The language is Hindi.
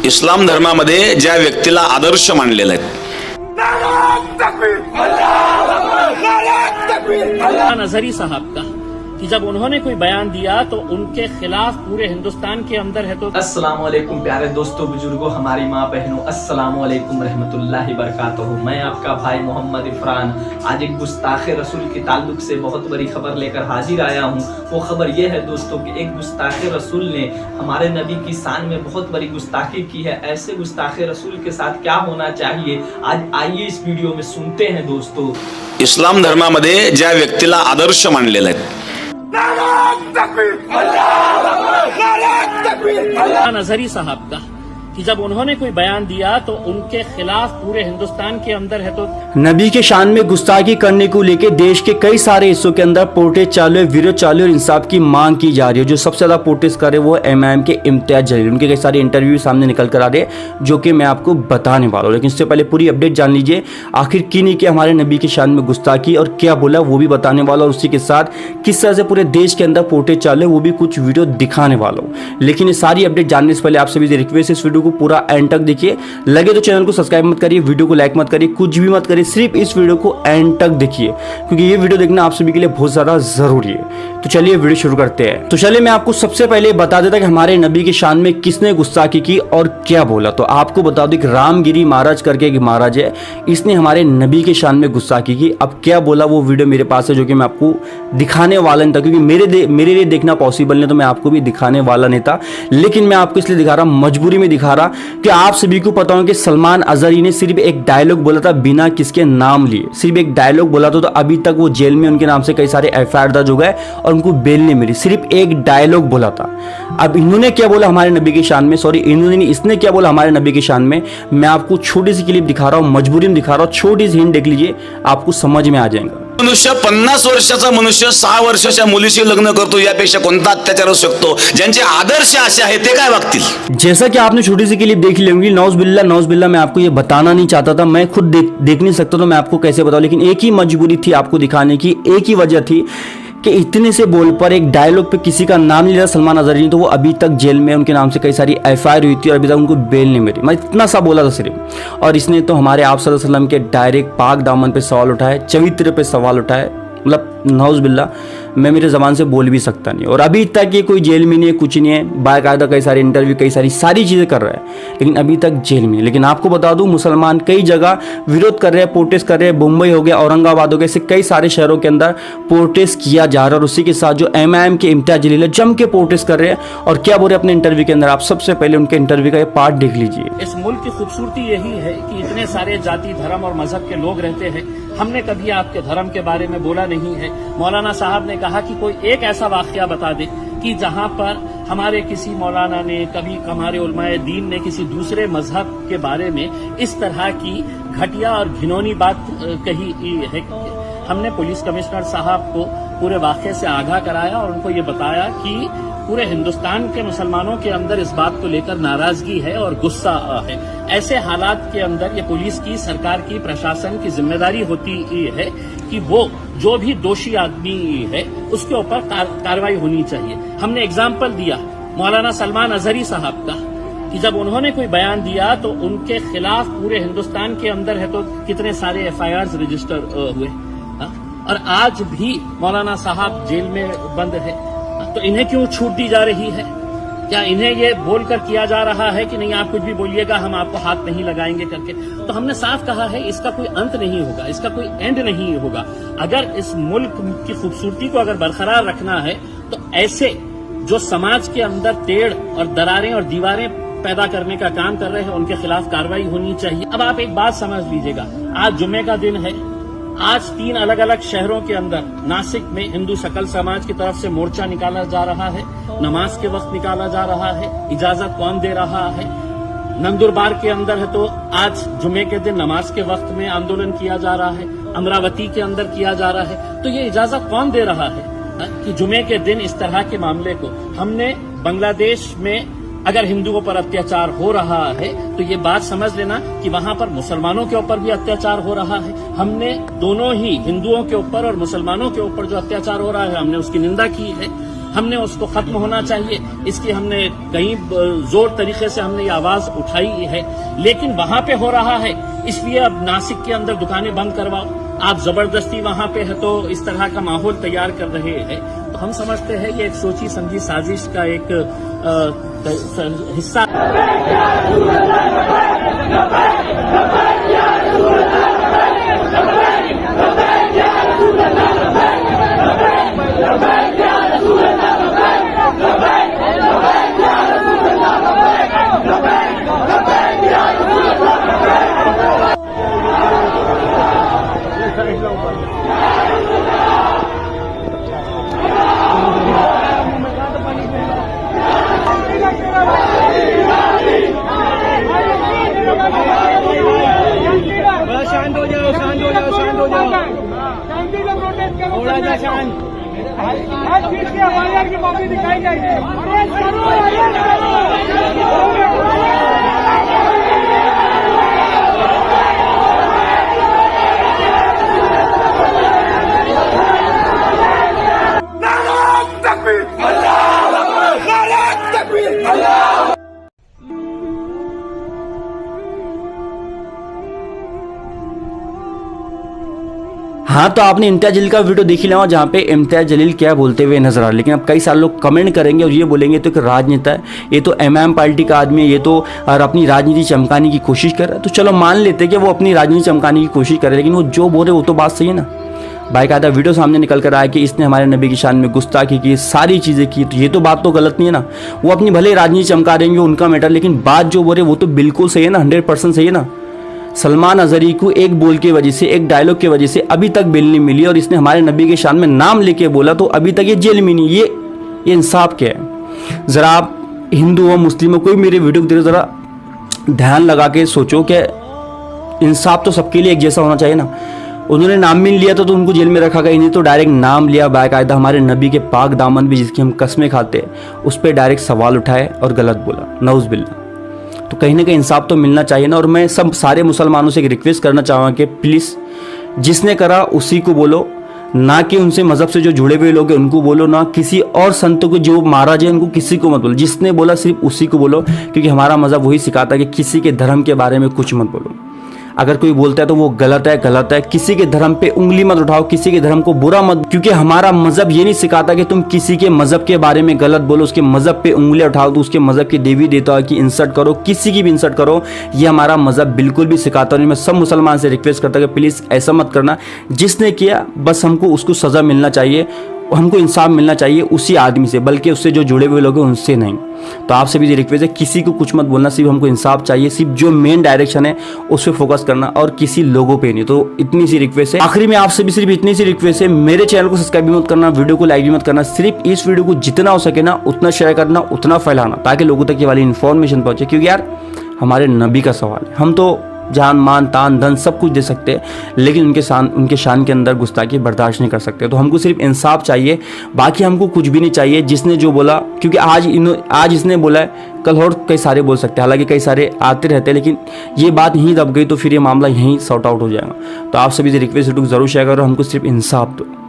इस्लाम धर्मामध्ये ज्या व्यक्तीला आदर्श मानलेला आहे, नजरी साहब का कि जब उन्होंने कोई बयान दिया तो उनके खिलाफ पूरे हिंदुस्तान के अंदर है तो अस्सलाम वालेकुम प्यारे दोस्तों, बुजुर्गों, हमारी माँ बहनों, अस्सलाम वालेकुम रहमतुल्लाहि बरकातहू। मैं आपका भाई मोहम्मद इफरान आज एक गुस्ताखे रसूल के ताल्लुक से बहुत बड़ी खबर लेकर हाजिर आया हूँ। वो खबर ये है दोस्तों कि एक गुस्ताखे रसूल ने हमारे नबी की शान में बहुत बड़ी गुस्ताखी की है। ऐसे गुस्ताखे रसूल के साथ क्या होना चाहिए, आज आइए इस वीडियो में सुनते हैं दोस्तों। इस्लाम धर्मामध्ये ज्या व्यक्तीला आदर्श मानलेला आहे, नजरी साहब का कि जब उन्होंने कोई बयान दिया तो उनके खिलाफ पूरे हिंदुस्तान के अंदर है तो नबी के शान में गुस्ताखी करने को लेकर देश के कई सारे हिस्सों के अंदर प्रोटेस्ट चालू है, विरोध चालू है और इंसाफ की मांग की जा रही है। जो सबसे ज्यादा प्रोटेस्ट कर रहे हैं वो एमआईएम के इम्तियाज जलील, उनके कई सारे इंटरव्यू सामने निकल कर आ रहे हैं जो कि मैं आपको बताने वाला हूँ। लेकिन इससे पहले पूरी अपडेट जान लीजिए, आखिर किन किया हमारे नबी के शान में गुस्ताखी और क्या बोला वो भी बताने वाला, और उसी के साथ किस तरह से पूरे देश के अंदर प्रोटेस्ट चालू है वो भी कुछ वीडियो दिखाने वाला हूँ। लेकिन ये सारी अपडेट जानने से पहले आप सभी से रिक्वेस्ट है इस वीडियो को पूरा एंड तक देखिए। लगे तो चैनल को सब्सक्राइब मत करिए, वीडियो को लाइक मत करिए, कुछ भी मत करिए, सिर्फ इस वीडियो को एंड तक देखिए क्योंकि ये वीडियो देखना आप सभी के लिए बहुत ज्यादा जरूरी है। तो चलिए वीडियो शुरू करते हैं। तो चलिए मैं आपको सबसे पहले बता देता कि हमारे नबी की शान में किसने गुस्ताखी की और क्या बोला। तो आपको बता दूं कि रामगिरी महाराज करके एक महाराज है, इसने हमारे नबी के शान में गुस्ताखी की। अब क्या बोला वो वीडियो मेरे पास है जो कि मैं आपको दिखाने वाला नहीं था, क्योंकि मेरे लिए देखना पॉसिबल नहीं तो मैं आपको भी दिखाने वाला नहीं था। लेकिन मैं आपको इसलिए दिखा रहा हूं, मजबूरी में दिखा रहा कि आप सभी को पता हो कि सलमान अजहरी ने सिर्फ एक डायलॉग बोला था बिना किसके नाम लिए, सिर्फ एक डायलॉग बोला था, तो अभी तक वो जेल में उनके नाम से कई सारे एफआईआर दर्ज हो गए और उनको बेल नहीं मिली, सिर्फ एक डायलॉग बोला था। अब इन्होंने क्या बोला हमारे नबी की शान में, सॉरी इन्होंने नहीं, इसने क्या बोला हमारे नबी की शान में, मैं आपको छोटी सी क्लिप दिखा रहा हूं, मजबूरी में दिखा रहा हूं, छोटी सी हिंट देख लीजिए, आपको समझ में आ जाएगा। मनुष्य 50 वर्षाचा मनुष्य 6 वर्षाच्या मुलीशी लग्न करतो, यापेक्षा कोणता अत्याचार होऊ शकतो? ज्यांचे आदर्श असे आहेत ते काय वागतील? जैसा कि आपने छोटी सी क्लिप देख ली होंगी, नौज बिल्ला मैं आपको ये बताना नहीं चाहता था, मैं खुद देख नहीं सकता तो मैं आपको कैसे बताऊं, लेकिन एक ही मजबूरी थी आपको दिखाने की, एक ही वजह थी कि इतने से बोल पर एक डायलॉग पे किसी का नाम नहीं लिया सलमान अजहरी, तो वो अभी तक जेल में, उनके नाम से कई सारी एफआईआर हुई थी और अभी तक उनको बेल नहीं मिली। मैं इतना सा बोला था सिर्फ, और इसने तो हमारे आप सल्लल्लाहु अलैहि वसल्लम के डायरेक्ट पाक दामन पे सवाल उठाए, चरित्र पे सवाल उठाए, मतलब नौज बिल्ला मैं मेरे ज़बान से बोल भी सकता नहीं। और अभी तक ये कोई जेल में नहीं है, कुछ नहीं है, बाकायदा कई सारे इंटरव्यू कई सारी चीज़ें कर रहा है, लेकिन अभी तक जेल में नहीं। लेकिन आपको बता दूं मुसलमान कई जगह विरोध कर रहे हैं, प्रोटेस्ट कर रहे हैं, मुंबई हो गया, औरंगाबाद हो गया, ऐसे कई सारे शहरों के अंदर प्रोटेस्ट किया जा रहा है। और उसी के साथ जो एमआईएम के इम्तियाज जलील जम के प्रोटेस्ट कर रहे हैं और क्या बोल रहे हैं अपने इंटरव्यू के अंदर, आप सबसे पहले उनके इंटरव्यू का ये पार्ट देख लीजिए। इस मुल्क की खूबसूरती यही है कि इतने सारे जाति धर्म और मजहब के लोग रहते हैं। हमने कभी आपके धर्म के बारे में बोला नहीं है। मौलाना साहब ने कहा कि कोई एक ऐसा वाकया बता दे कि जहां पर हमारे किसी मौलाना ने, कभी हमारे उलमाए दीन ने किसी दूसरे मजहब के बारे में इस तरह की घटिया और घिनौनी बात कही है। हमने पुलिस कमिश्नर साहब को पूरे वाकये से आगाह कराया और उनको ये बताया कि पूरे हिंदुस्तान के मुसलमानों के अंदर इस बात को लेकर नाराजगी है और गुस्सा है। ऐसे हालात के अंदर ये पुलिस की, सरकार की, प्रशासन की जिम्मेदारी होती है कि वो जो भी दोषी आदमी है उसके ऊपर कार्रवाई होनी चाहिए। हमने एग्जाम्पल दिया मौलाना सलमान अजहरी साहब का कि जब उन्होंने कोई बयान दिया तो उनके खिलाफ पूरे हिंदुस्तान के अंदर है तो कितने सारे एफआईआर रजिस्टर हुए, और आज भी मौलाना साहब जेल में बंद है। तो इन्हें क्यों छूट दी जा रही है? क्या इन्हें ये बोलकर किया जा रहा है कि नहीं आप कुछ भी बोलिएगा, हम आपको हाथ नहीं लगाएंगे करके? तो हमने साफ कहा है इसका कोई अंत नहीं होगा, इसका कोई एंड नहीं होगा। अगर इस मुल्क की खूबसूरती को अगर बरकरार रखना है तो ऐसे जो समाज के अंदर टेढ़ और दरारें और दीवारें पैदा करने का काम कर रहे हैं उनके खिलाफ कार्रवाई होनी चाहिए। अब आप एक बात समझ लीजिएगा, आज जुम्मे का दिन है, आज 3 अलग अलग शहरों के अंदर, नासिक में हिंदू सकल समाज की तरफ से मोर्चा निकाला जा रहा है, नमाज के वक्त निकाला जा रहा है, इजाजत कौन दे रहा है? नंदुरबार के अंदर है तो आज जुमे के दिन नमाज के वक्त में आंदोलन किया जा रहा है, अमरावती के अंदर किया जा रहा है, तो ये इजाजत कौन दे रहा है कि जुमे के दिन इस तरह के मामले को? हमने बांग्लादेश में अगर हिंदुओं पर अत्याचार हो रहा है तो ये बात समझ लेना कि वहां पर मुसलमानों के ऊपर भी अत्याचार हो रहा है। हमने दोनों ही हिंदुओं के ऊपर और मुसलमानों के ऊपर जो अत्याचार हो रहा है हमने उसकी निंदा की है। हमने उसको खत्म होना चाहिए, इसकी हमने कई जोर तरीके से हमने ये आवाज उठाई है, लेकिन वहां पे हो रहा है इसलिए अब नासिक के अंदर दुकानें बंद करवाओ, आप जबरदस्ती वहां पे है तो इस तरह का माहौल तैयार कर रहे हैं। तो हम समझते हैं ये एक सोची समझी साजिश का एक हिस्सा। शांत हो जाओ, शांत हो जाओ, शांत हो जाओ, शांति से प्रोटेस्ट करो, थोड़ा सा शांत। आज चीज की हमारे की कॉपी दिखाई जाएगी। हाँ, तो आपने इम्तियाज जलील का वीडियो देख लिया जहाँ पे इम्तियाज जलील क्या बोलते हुए नजर आ रहा है। लेकिन अब कई सारे लोग कमेंट करेंगे और ये बोलेंगे तो एक राजनेता है, ये तो एमआईएम पार्टी का आदमी है, ये तो और अपनी राजनीति चमकाने की कोशिश कर रहा है। तो चलो मान लेते हैं कि वो अपनी राजनीति चमकाने की कोशिश कर रहे हैं, लेकिन वो जो बोल रहे वो तो बात सही है ना। बाकायदा वीडियो सामने निकल कर आया कि इसने हमारे नबी की शान में गुस्ताखी की, सारी चीज़ें की, तो ये तो बात तो गलत नहीं है ना। वो अपनी भले राजनीति चमका देंगे, उनका मैटर, लेकिन बात जो बोल रहे वो तो बिल्कुल सही है ना, 100% सही है ना। सलमान अजहरी को एक बोल की वजह से, एक डायलॉग की वजह से अभी तक बेल नहीं मिली और इसने हमारे नबी के शान में नाम लेके बोला तो अभी तक ये जेल में नहीं। ये इंसाफ क्या है? ज़रा आप हिंदू हो, मुस्लिम हो, कोई मेरे वीडियो को देख, ज़रा ध्यान लगा के सोचो कि इंसाफ तो सबके लिए एक जैसा होना चाहिए ना। उन्होंने नाम भी लिया तो उनको जेल में रखा गया, नहीं तो डायरेक्ट नाम लिया, बाकायदा हमारे नबी के पाक दामन भी जिसकी हम कस्में खाते हैं उस पर डायरेक्ट सवाल उठाए और गलत बोला, नऊज़ बिल्लाह। तो कहीं ना कहीं इंसाफ तो मिलना चाहिए ना। और मैं सब सारे मुसलमानों से एक रिक्वेस्ट करना चाहूँगा कि प्लीज़ जिसने करा उसी को बोलो, ना कि उनसे मज़हब से जो जुड़े हुए लोग हैं उनको बोलो, ना किसी और संतों को जो महाराज है उनको किसी को मत बोलो। जिसने बोला सिर्फ उसी को बोलो, क्योंकि हमारा मज़हब वही सिखाता है कि किसी के धर्म के बारे में कुछ मत बोलो। अगर कोई बोलता है तो वो गलत है, गलत है। किसी के धर्म पे उंगली मत उठाओ, किसी के धर्म को बुरा मत, क्योंकि हमारा मजहब ये नहीं सिखाता कि तुम किसी के मजहब के बारे में गलत बोलो, उसके मजहब पे उंगली उठाओ, तो उसके मजहब के देवी देवता की इंसल्ट करो, किसी की भी इंसल्ट करो। ये हमारा मजहब बिल्कुल भी सिखाता नहीं। मैं सब मुसलमान से रिक्वेस्ट करता हूँ कि प्लीज़ ऐसा मत करना। जिसने किया बस हमको उसको सज़ा मिलना चाहिए, हमको इंसाफ मिलना चाहिए उसी आदमी से, बल्कि उससे जो जुड़े हुए लोग हैं उनसे नहीं। तो आपसे भी ये रिक्वेस्ट है, किसी को कुछ मत बोलना, सिर्फ हमको इंसाफ चाहिए, सिर्फ जो मेन डायरेक्शन है उस पर फोकस करना और किसी लोगों पे नहीं। तो इतनी सी रिक्वेस्ट है। आखिरी में आपसे भी सिर्फ इतनी सी रिक्वेस्ट है, मेरे चैनल को सब्सक्राइब भी मत करना, वीडियो को लाइक भी मत करना, सिर्फ इस वीडियो को जितना हो सके ना उतना शेयर करना, उतना फैलाना, ताकि लोगों तक ये वाली इन्फॉर्मेशन पहुंचे। क्योंकि यार हमारे नबी का सवाल है, हम तो जान मान तान धन सब कुछ दे सकते हैं, लेकिन उनके शान के अंदर गुस्ताखी बर्दाश्त नहीं कर सकते। तो हमको सिर्फ इंसाफ चाहिए, बाकी हमको कुछ भी नहीं चाहिए। जिसने जो बोला, क्योंकि आज इसने बोला है, कल और कई सारे बोल सकते हैं, हालांकि कई सारे आते रहते हैं, लेकिन ये बात यहीं दब गई तो फिर ये मामला यहीं सॉर्ट आउट हो जाएगा। तो आप सभी से रिक्वेस्ट ज़रूर शेयर करो, हमको सिर्फ इंसाफ दो।